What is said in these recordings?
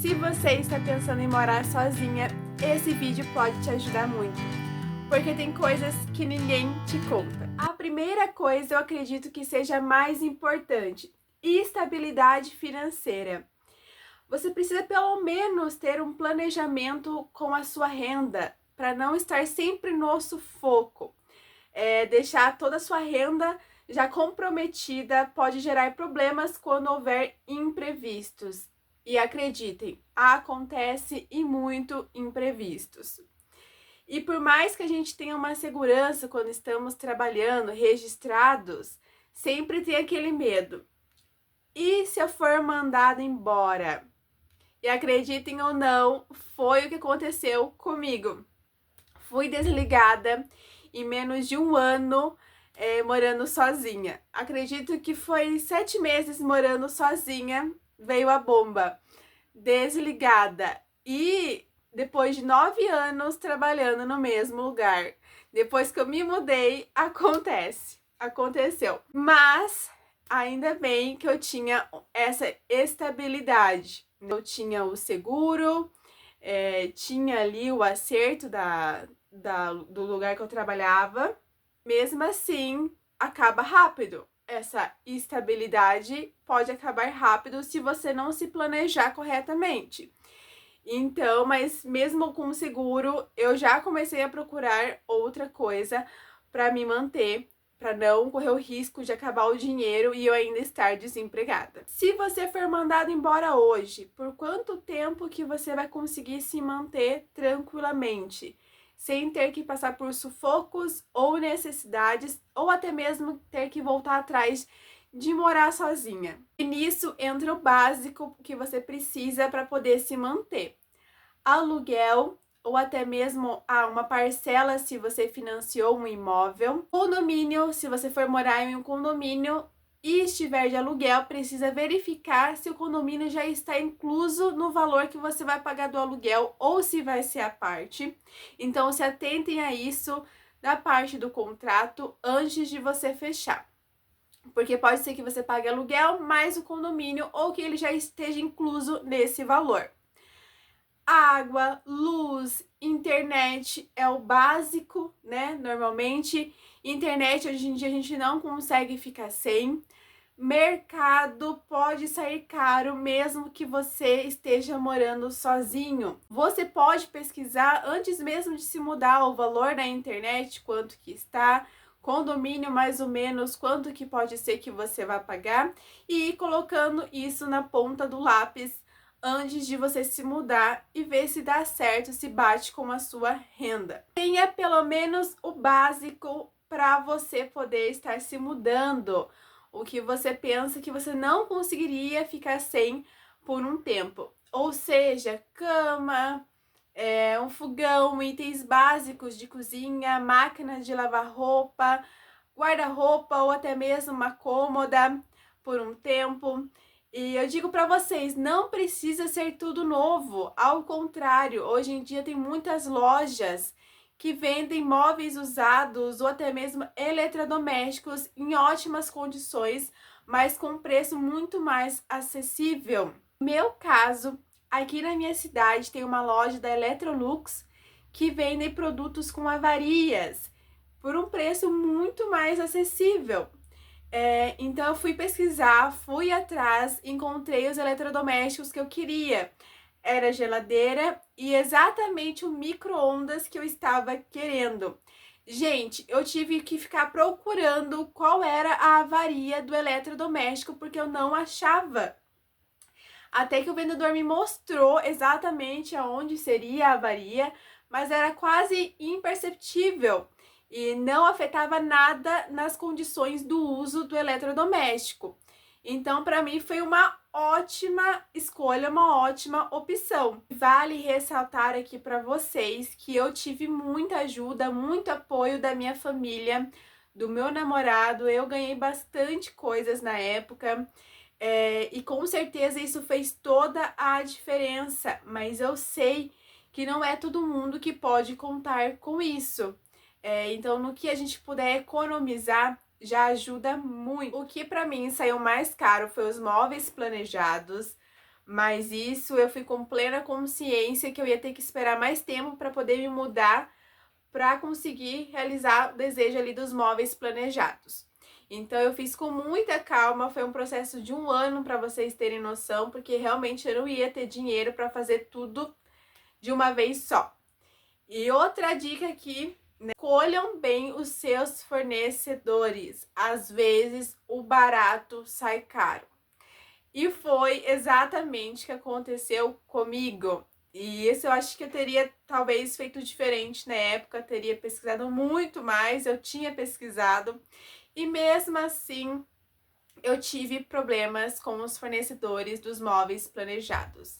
Se você está pensando em morar sozinha, esse vídeo pode te ajudar muito, porque tem coisas que ninguém te conta. A primeira coisa eu acredito que seja a mais importante: estabilidade financeira. Você precisa pelo menos ter um planejamento com a sua renda, para não estar sempre no sufoco. Deixar toda a sua renda já comprometida pode gerar problemas quando houver imprevistos. E acreditem, acontece e muito imprevistos. E por mais que a gente tenha uma segurança quando estamos trabalhando, registrados, sempre tem aquele medo. E se eu for mandado embora? E acreditem ou não, foi o que aconteceu comigo. Fui desligada em menos de um ano morando sozinha. Acredito que foi 7 meses morando sozinha, veio a bomba. Desligada. E depois de 9 anos trabalhando no mesmo lugar. Depois que eu me mudei, aconteceu. Mas ainda bem que eu tinha essa estabilidade. Eu tinha o seguro, tinha ali o acerto do lugar que eu trabalhava. Mesmo assim, acaba rápido. Essa estabilidade pode acabar rápido se você não se planejar corretamente. Então, mas mesmo com o seguro, eu já comecei a procurar outra coisa para me manter, para não correr o risco de acabar o dinheiro e eu ainda estar desempregada. Se você for mandado embora hoje, por quanto tempo que você vai conseguir se manter tranquilamente, sem ter que passar por sufocos ou necessidades, ou até mesmo ter que voltar atrás de morar sozinha? E nisso entra o básico que você precisa para poder se manter: aluguel, ou até mesmo uma parcela se você financiou um imóvel. Condomínio, se você for morar em um condomínio e estiver de aluguel, precisa verificar se o condomínio já está incluso no valor que você vai pagar do aluguel ou se vai ser à parte. Então, se atentem a isso da parte do contrato antes de você fechar. Porque pode ser que você pague aluguel mais o condomínio ou que ele já esteja incluso nesse valor. Água, luz, internet é o básico, né? Normalmente, internet hoje em dia a gente não consegue ficar sem. Mercado pode sair caro mesmo que você esteja morando sozinho. Você pode pesquisar antes mesmo de se mudar o valor da internet, quanto que está, condomínio mais ou menos, quanto que pode ser que você vai pagar, e ir colocando isso na ponta do lápis antes de você se mudar e ver se dá certo, se bate com a sua renda. Tenha pelo menos o básico para você poder estar se mudando. O que você pensa que você não conseguiria ficar sem por um tempo. Ou seja, cama, um fogão, itens básicos de cozinha, máquina de lavar roupa, guarda-roupa ou até mesmo uma cômoda por um tempo. E eu digo para vocês, não precisa ser tudo novo. Ao contrário, hoje em dia tem muitas lojas que vendem móveis usados ou até mesmo eletrodomésticos em ótimas condições, mas com preço muito mais acessível. No meu caso, aqui na minha cidade tem uma loja da Electrolux que vende produtos com avarias por um preço muito mais acessível. Então eu fui pesquisar, fui atrás, encontrei os eletrodomésticos que eu queria. Era geladeira e exatamente o micro-ondas que eu estava querendo. Gente, eu tive que ficar procurando qual era a avaria do eletrodoméstico porque eu não achava. Até que o vendedor me mostrou exatamente aonde seria a avaria, mas era quase imperceptível e não afetava nada nas condições do uso do eletrodoméstico. Então, para mim, foi uma ótima escolha, uma ótima opção. Vale ressaltar aqui para vocês que eu tive muita ajuda, muito apoio da minha família, do meu namorado. Eu ganhei bastante coisas na época. E com certeza isso fez toda a diferença, mas eu sei que não é todo mundo que pode contar com isso. Então, no que a gente puder economizar, já ajuda muito. O que para mim saiu mais caro foi os móveis planejados, Mas isso eu fui com plena consciência que eu ia ter que esperar mais tempo para poder me mudar para conseguir realizar o desejo ali dos móveis planejados. Então eu fiz com muita calma, foi um processo de 1 ano para vocês terem noção, porque realmente eu não ia ter dinheiro para fazer tudo de uma vez só. E outra dica aqui, né? Escolham bem os seus fornecedores. Às vezes o barato sai caro. E foi exatamente o que aconteceu comigo. E isso eu acho que eu teria talvez feito diferente na época, teria pesquisado muito mais, eu tinha pesquisado. E mesmo assim, eu tive problemas com os fornecedores dos móveis planejados.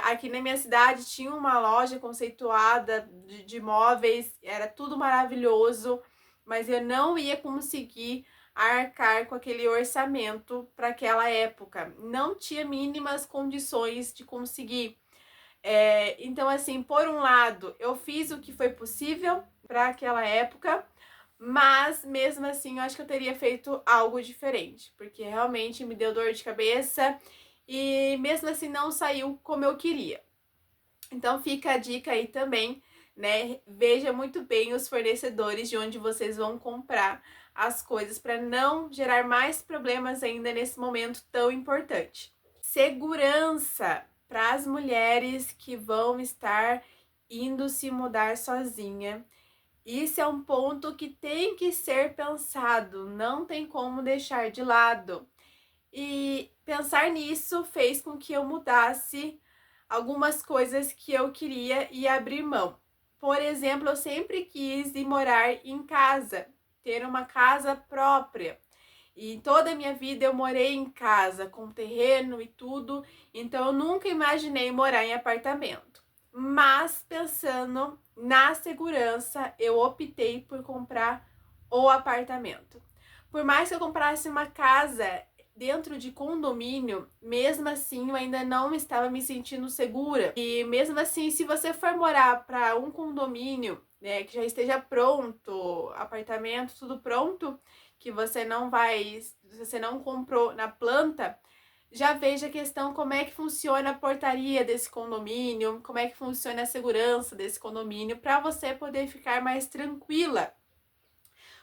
Aqui na minha cidade tinha uma loja conceituada de móveis, era tudo maravilhoso, mas eu não ia conseguir arcar com aquele orçamento para aquela época. Não tinha mínimas condições de conseguir. Então, assim, por um lado, eu fiz o que foi possível para aquela época, mas mesmo assim, eu acho que eu teria feito algo diferente, porque realmente me deu dor de cabeça e mesmo assim não saiu como eu queria. Então fica a dica aí também, né? Veja muito bem os fornecedores de onde vocês vão comprar as coisas para não gerar mais problemas ainda nesse momento tão importante. Segurança para as mulheres que vão estar indo se mudar sozinha. Isso é um ponto que tem que ser pensado, não tem como deixar de lado. E pensar nisso fez com que eu mudasse algumas coisas que eu queria e abrir mão. Por exemplo, eu sempre quis ir morar em casa, ter uma casa própria. E toda a minha vida eu morei em casa, com terreno e tudo, então eu nunca imaginei morar em apartamento. Mas pensando na segurança, eu optei por comprar o apartamento. Por mais que eu comprasse uma casa dentro de condomínio, mesmo assim eu ainda não estava me sentindo segura. E mesmo assim, se você for morar para um condomínio, né, que já esteja pronto, apartamento, tudo pronto, que você não comprou na planta, já veja a questão como é que funciona a portaria desse condomínio, como é que funciona a segurança desse condomínio, para você poder ficar mais tranquila.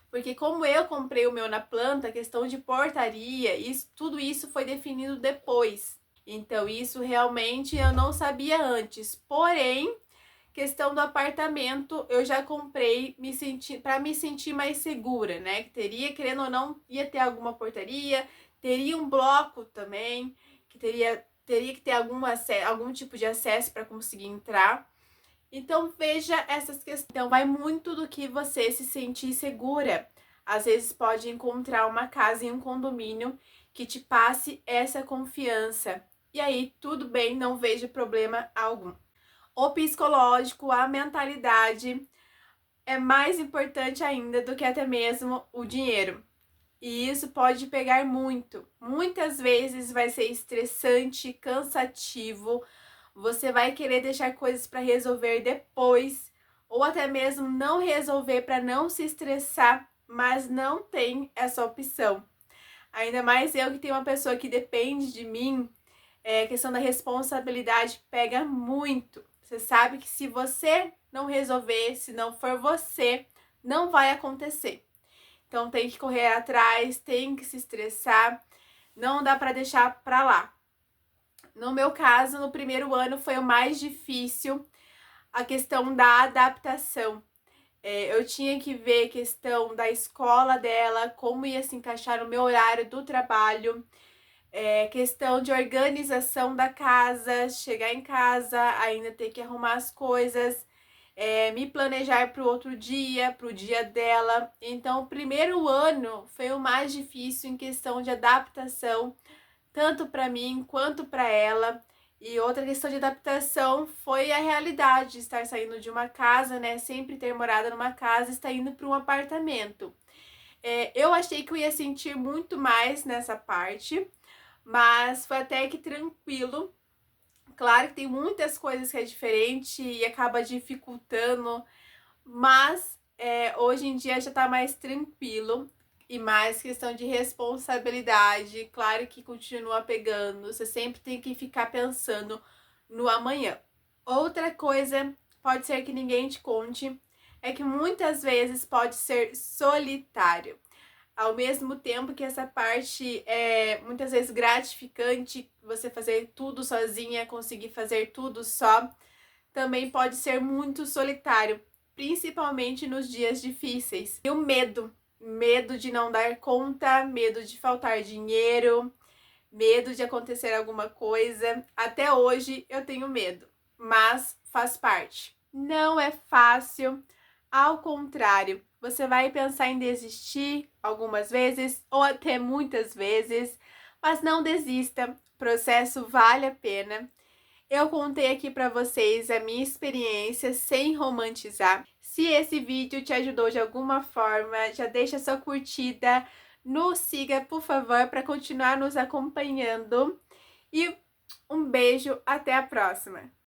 Porque como eu comprei o meu na planta, a questão de portaria, tudo isso foi definido depois. Então isso realmente eu não sabia antes. Porém, questão do apartamento, eu já comprei para me sentir mais segura, né? Que teria, querendo ou não, ia ter alguma portaria, teria um bloco também, que teria que ter algum tipo de acesso para conseguir entrar. Então veja essas questões. Então vai muito do que você se sentir segura. Às vezes pode encontrar uma casa em um condomínio que te passe essa confiança. E aí tudo bem, não vejo problema algum. O psicológico, a mentalidade é mais importante ainda do que até mesmo o dinheiro. E isso pode pegar muito. Muitas vezes vai ser estressante, cansativo. Você vai querer deixar coisas para resolver depois, ou até mesmo não resolver para não se estressar, mas não tem essa opção. Ainda mais eu que tenho uma pessoa que depende de mim, a questão da responsabilidade pega muito. Você sabe que se você não resolver, se não for você, não vai acontecer. Então tem que correr atrás, tem que se estressar, não dá para deixar para lá. No meu caso, no primeiro ano foi o mais difícil, a questão da adaptação. Eu tinha que ver a questão da escola dela, como ia se encaixar no meu horário do trabalho, questão de organização da casa, chegar em casa, ainda ter que arrumar as coisas, me planejar para o outro dia, para o dia dela. Então, o primeiro ano foi o mais difícil em questão de adaptação, tanto para mim quanto para ela. E outra questão de adaptação foi a realidade de estar saindo de uma casa, né? Sempre ter morado numa casa e estar indo para um apartamento. Eu achei que eu ia sentir muito mais nessa parte, mas foi até que tranquilo. Claro que tem muitas coisas que é diferente e acaba dificultando, mas hoje em dia já tá mais tranquilo. e mais questão de responsabilidade. Claro que continua pegando, você sempre tem que ficar pensando no amanhã. Outra coisa, pode ser que ninguém te conte, é que muitas vezes pode ser solitário. Ao mesmo tempo que essa parte é muitas vezes gratificante, você fazer tudo sozinha, conseguir fazer tudo só, também pode ser muito solitário, principalmente nos dias difíceis. E o medo de não dar conta, medo de faltar dinheiro, medo de acontecer alguma coisa. Até hoje eu tenho medo, mas faz parte. Não é fácil, ao contrário, você vai pensar em desistir algumas vezes ou até muitas vezes, mas não desista, o processo vale a pena. Eu contei aqui para vocês a minha experiência sem romantizar. Se esse vídeo te ajudou de alguma forma, já deixa sua curtida, nos siga, por favor, para continuar nos acompanhando. E um beijo, até a próxima!